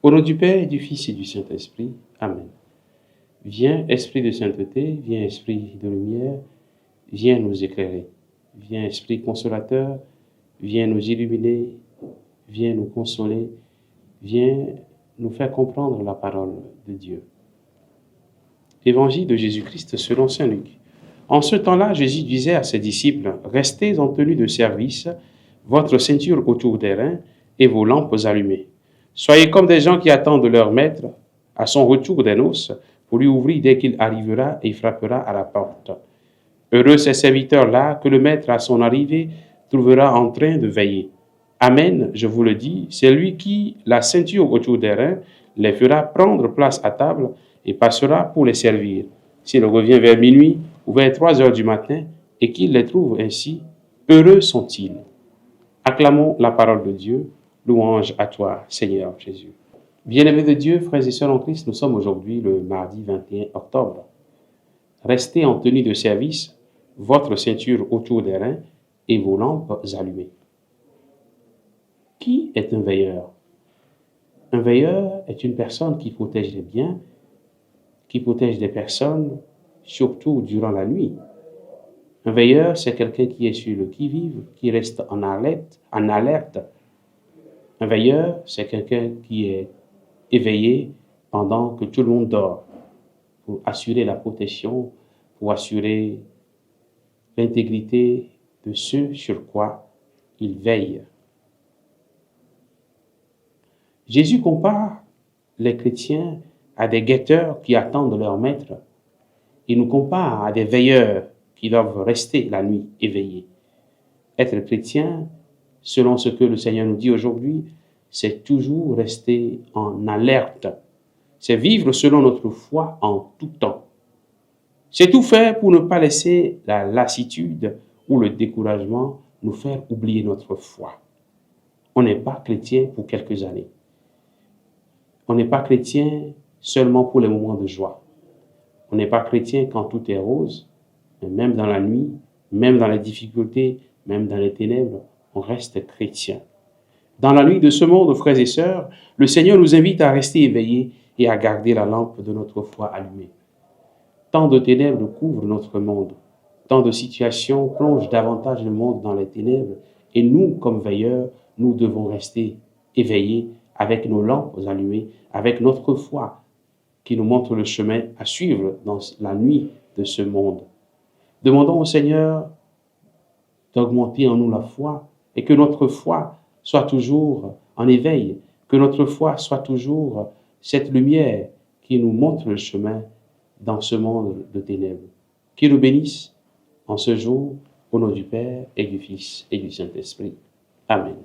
Au nom du Père, et du Fils et du Saint-Esprit. Amen. Viens, Esprit de sainteté, viens, Esprit de lumière, viens nous éclairer. Viens, Esprit consolateur, viens nous illuminer, viens nous consoler, viens nous faire comprendre la parole de Dieu. Évangile de Jésus-Christ selon saint Luc. En ce temps-là, Jésus disait à ses disciples, « Restez en tenue de service, votre ceinture autour des reins et vos lampes allumées. Soyez comme des gens qui attendent leur maître à son retour des noces pour lui ouvrir dès qu'il arrivera et frappera à la porte. Heureux ces serviteurs-là que le maître à son arrivée trouvera en train de veiller. Amen, je vous le dis, c'est lui qui, la ceinture autour des reins, les fera prendre place à table et passera pour les servir. S'il revient vers minuit ou vers 3 heures du matin et qu'il les trouve ainsi, heureux sont-ils. » Acclamons la parole de Dieu. Louange à toi, Seigneur Jésus. Bien-aimés de Dieu, frères et sœurs en Christ, nous sommes aujourd'hui le mardi 21 octobre. Restez en tenue de service, votre ceinture autour des reins et vos lampes allumées. Qui est un veilleur? Un veilleur est une personne qui protège les biens, qui protège des personnes, surtout durant la nuit. Un veilleur, c'est quelqu'un qui est sur le qui-vive, qui reste en alerte. Un veilleur, c'est quelqu'un qui est éveillé pendant que tout le monde dort, pour assurer la protection, pour assurer l'intégrité de ce sur quoi il veille. Jésus compare les chrétiens à des guetteurs qui attendent leur maître. Il nous compare à des veilleurs qui doivent rester la nuit éveillés. Être chrétien, selon ce que le Seigneur nous dit aujourd'hui, c'est toujours rester en alerte. C'est vivre selon notre foi en tout temps. C'est tout faire pour ne pas laisser la lassitude ou le découragement nous faire oublier notre foi. On n'est pas chrétien pour quelques années. On n'est pas chrétien seulement pour les moments de joie. On n'est pas chrétien quand tout est rose, mais même dans la nuit, même dans les difficultés, même dans les ténèbres, on reste chrétien. Dans la nuit de ce monde, frères et sœurs, le Seigneur nous invite à rester éveillés et à garder la lampe de notre foi allumée. Tant de ténèbres couvrent notre monde, tant de situations plongent davantage le monde dans les ténèbres, et nous, comme veilleurs, nous devons rester éveillés avec nos lampes allumées, avec notre foi qui nous montre le chemin à suivre dans la nuit de ce monde. Demandons au Seigneur d'augmenter en nous la foi et que notre foi soit toujours en éveil, que notre foi soit toujours cette lumière qui nous montre le chemin dans ce monde de ténèbres. Qu'il nous bénisse en ce jour, au nom du Père et du Fils et du Saint-Esprit. Amen.